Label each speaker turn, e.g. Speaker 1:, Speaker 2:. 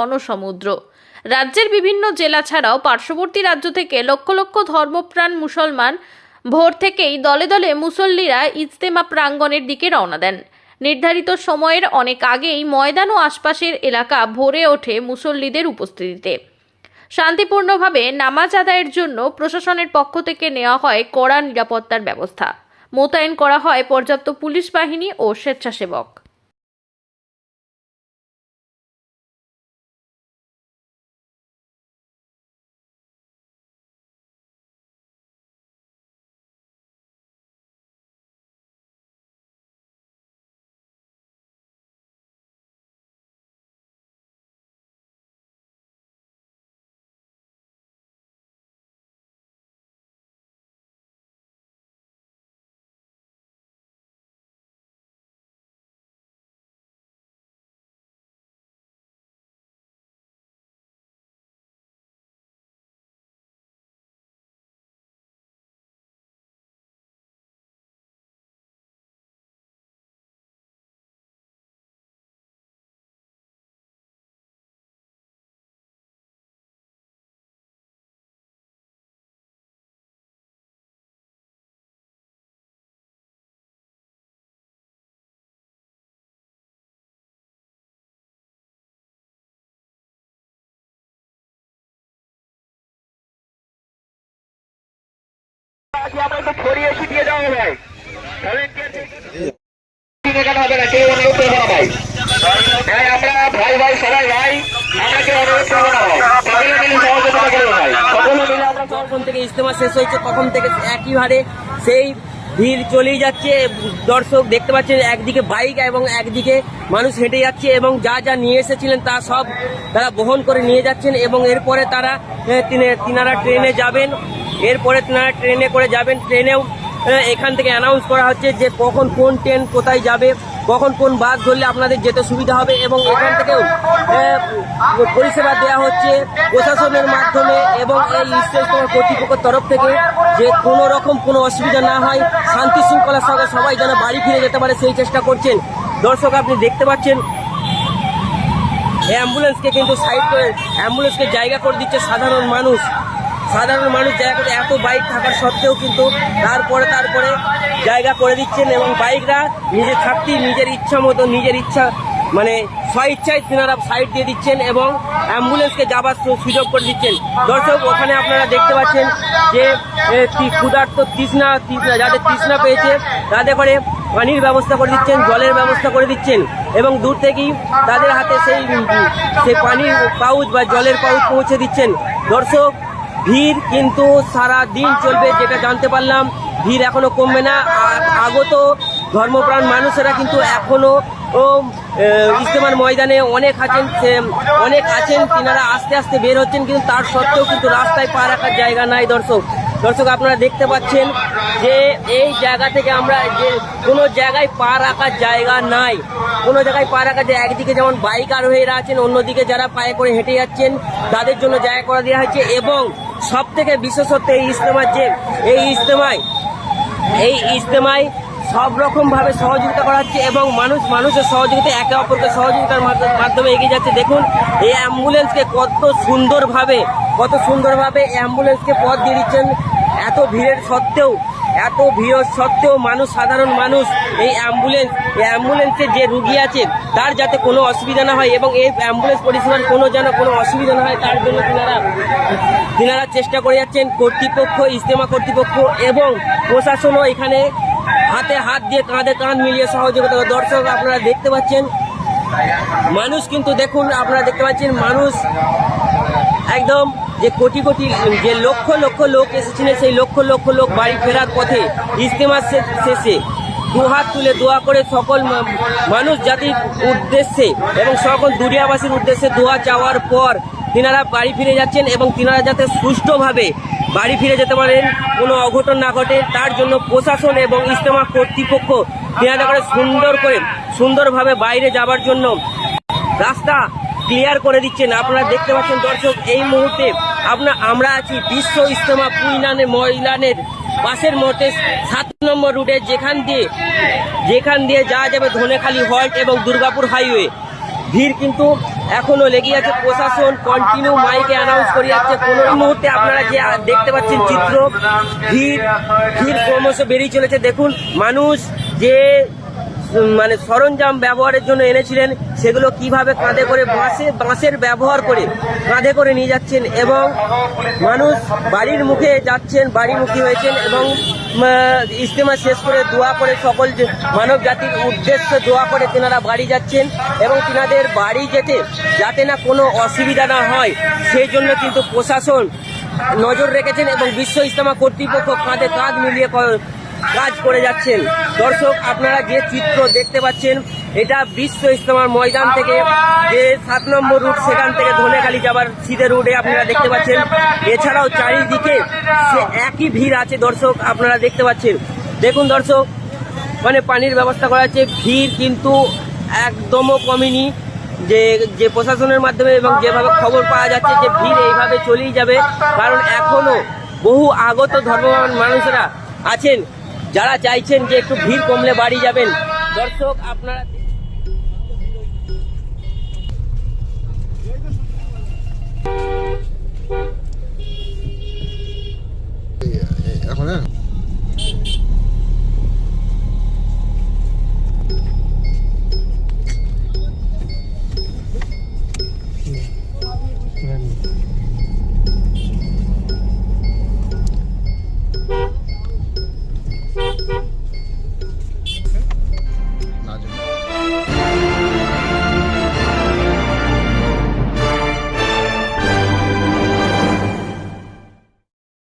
Speaker 1: জনসমুদ্র। রাজ্যের বিভিন্ন জেলা ছাড়াও পার্শ্ববর্তী রাজ্য থেকে লক্ষ লক্ষ ধর্মপ্রাণ মুসলমান ভোর থেকেই দলে দলে মুসল্লিরা ইজতেমা প্রাঙ্গণের দিকে রওনা দেন। নির্ধারিত সময়ের অনেক আগেই ময়দান ও আশপাশের এলাকা ভরে ওঠে মুসল্লিদের উপস্থিতিতে। শান্তিপূর্ণভাবে নামাজ আদায়ের জন্য প্রশাসনের পক্ষ থেকে নেওয়া হয় কড়া নিরাপত্তার ব্যবস্থা। মোতায়েন করা হয় পর্যাপ্ত পুলিশ বাহিনী ও স্বেচ্ছাসেবক।
Speaker 2: ছড়িয়ে ছিটিয়ে দেওয়া হয়, হবে না, কেউ অনুরোধ করবো না ভাই। আমরা ভাই ভাই সবাই ভাই, আমরা কেউ অনুরোধ করবো না ভাই, সকলে মিলে সহযোগিতা করবো ভাই, সকলে মিলে আমরা
Speaker 3: কখন থেকে ইজতেমা শেষ হয়েছে তখন থেকে একই হারে সেই ভিড় চলেই যাচ্ছে। দর্শক দেখতে পাচ্ছেন একদিকে বাইক এবং একদিকে মানুষ হেঁটে যাচ্ছে এবং যা যা নিয়ে এসেছিলেন তা সব তারা বহন করে নিয়ে যাচ্ছেন এবং এরপরে তারা তিনারা ট্রেনে যাবেন। এরপরে তিনারা ট্রেনে করে যাবেন। ট্রেনেও এখান থেকে অ্যানাউন্স করা হচ্ছে যে কখন কোন ট্রেন কোথায় যাবে, কখন কোন বাস ধরলে আপনাদের যেতে সুবিধা হবে এবং এখান থেকেও পরিষেবা দেওয়া হচ্ছে প্রশাসনের মাধ্যমে এবং এই ইজতেমা কর্তৃপক্ষের তরফ থেকে, যে কোনো রকম কোনো অসুবিধা না হয়, শান্তি শৃঙ্খলার সঙ্গে সবাই যেন বাড়ি ফিরে যেতে পারে সেই চেষ্টা করছেন। দর্শক আপনি দেখতে পাচ্ছেন অ্যাম্বুলেন্সকে কিন্তু সাইড করে অ্যাম্বুলেন্সকে জায়গা করে দিচ্ছে সাধারণ মানুষ জায়গা করে, এত বাইক থাকার সত্ত্বেও কিন্তু তারপরে জায়গা করে দিচ্ছেন এবং বাইকরা নিজে থাকতেই নিজের ইচ্ছা মতো নিজের ইচ্ছা মানে স্বইচ্ছায় তিনারা সাইড দিয়ে দিচ্ছেন এবং অ্যাম্বুলেন্সকে যাবার সুযোগ করে দিচ্ছেন। দর্শক ওখানে আপনারা দেখতে পাচ্ছেন যে ক্ষুধার্ত তৃষ্ণা যাদের তৃষ্ণা পেয়েছে তাদের করে পানির ব্যবস্থা করে দিচ্ছেন, জলের ব্যবস্থা করে দিচ্ছেন এবং দূর থেকেই তাদের হাতে সেই পানির পাউচ বা জলের পাউচ পৌঁছে দিচ্ছেন। দর্শক ভিড় কিন্তু সারা দিন চলবে, যেটা জানতে পারলাম ভিড় এখনো কমবে না। আগত ধর্মপ্রাণ মানুষেরা কিন্তু এখনো ইজতেমার ময়দানে অনেক আছেন, তিনারা আস্তে আস্তে বের হচ্ছেন, কিন্তু তার সত্ত্বেও কিন্তু রাস্তায় পা রাখার জায়গা নাই। দর্শক আপনারা দেখতে পাচ্ছেন যে এই জায়গা থেকে আমরা যে কোনো জায়গায় পা রাখার জায়গা নাই, কোনো জায়গায় পা রাখার যে একদিকে যেমন বাইক আরোহীরা আছেন, অন্যদিকে যারা পায়ে করে হেঁটে যাচ্ছেন তাদের জন্য জায়গা করে দেওয়া হয়েছে এবং সব থেকে বিশেষত এই ইজতেমায় সব রকম ভাবে সহযোগিতা করা হচ্ছে এবং মানুষের সহযোগিতা একে অপরকে সহযোগিতার মাধ্যমে এগিয়ে যাচ্ছে। দেখুন এই অ্যাম্বুলেন্সকে কত সুন্দরভাবে অ্যাম্বুলেন্সকে পথ দিয়ে দিচ্ছেন। এত ভিড়ের সত্ত্বেও সাধারণ মানুষ এই অ্যাম্বুলেন্সে যে রুগী আছে তার যাতে কোনো অসুবিধা না হয় এবং এই অ্যাম্বুলেন্স পরিষেবার কোনো অসুবিধা না হয় তার জন্য তিনারা চেষ্টা করে যাচ্ছেন। ইজতেমা কর্তৃপক্ষ এবং প্রশাসনও এখানে হাতে হাত দিয়ে কাঁধে কাঁধ মিলিয়ে সহযোগিতা। দর্শক আপনারা দেখতে পাচ্ছেন মানুষ কিন্তু দেখুন আপনারা দেখতে পাচ্ছেন মানুষ একদম যে কোটি যে লক্ষ লোক এসেছিলেন সেই লক্ষ লোক বাড়ি ফেরার পথে ইজতেমা শেষে দুহাত তুলে দোয়া করে সকল মানুষ জাতির উদ্দেশ্যে এবং সকল দুনিয়াবাসীর উদ্দেশ্যে দোয়া চাওয়ার পর তিনারা বাড়ি ফিরে যাচ্ছেন এবং তিনারা যাতে সুষ্ঠুভাবে বাড়ি ফিরে যেতে পারেন, কোনো অঘটন না ঘটে তার জন্য প্রশাসন এবং ইজতেমা কর্তৃপক্ষ তিনারা করে সুন্দরভাবে বাইরে যাবার জন্য রাস্তা ক্লিয়ার করে দিচ্ছেন। আপনারা দেখতে পাচ্ছেন দর্শক এই মুহূর্তে আমরা আছি বিশ্ব ইজতেমা ময়দানের পাশের মোটে 7 নম্বর রুটে, যেখান দিয়ে যাওয়া যাবে ধনেখালি হল্ট এবং দুর্গাপুর হাইওয়ে। ভিড় কিন্তু এখনো লেগে আছে। প্রশাসন কন্টিনিউ মাইকে অ্যানাউন্স করে যাচ্ছে। কোনো মুহূর্তে আপনারা যে দেখতে পাচ্ছেন চিত্র, ভিড় ক্রমশ বেরিয়ে চলেছে। দেখুন মানুষ যে মানে সরঞ্জাম ব্যবহারের জন্য এনেছিলেন সেগুলো কিভাবে কাঁধে করে বাঁশের ব্যবহার করে কাঁধে করে নিয়ে যাচ্ছেন এবং মানুষ বাড়ির মুখে যাচ্ছেন, বাড়িমুখী হয়েছেন এবং ইজতেমা শেষ করে দোয়া করে সকল মানব জাতির উদ্দেশ্যে দোয়া করে তেনারা বাড়ি যাচ্ছেন এবং তেনাদের বাড়ি যেতে যাতে না কোনো অসুবিধা না হয় সেই জন্য কিন্তু প্রশাসন নজর রেখেছেন এবং বিশ্ব ইজতেমা কর্তৃপক্ষ কাঁধে কাঁধ মিলিয়ে কাজ করে যাচ্ছেন। দর্শক আপনারা যে চিত্র দেখতে পাচ্ছেন এটা বিশ্ব ইজতেমার ময়দান থেকে যে 7 নম্বর রুট সেখান থেকে ধনেখালি যাবার সিধে রুটে আপনারা দেখতে পাচ্ছেন। এছাড়াও চারিদিকে সে একই ভিড় আছে দর্শক আপনারা দেখতে পাচ্ছেন। দেখুন দর্শক মানে পানির ব্যবস্থা করা আছে, ভিড় কিন্তু একদমও কমেনি। যে প্রশাসনের মাধ্যমে এবং যেভাবে খবর পাওয়া যাচ্ছে যে ভিড় এইভাবে চলেই যাবে, কারণ এখনো বহু আগত ধর্মবান মানুষেরা আছেন যারা চাইছেন যে একটু ভিড় কমলে বাড়ি যাবেন। দর্শক আপনারা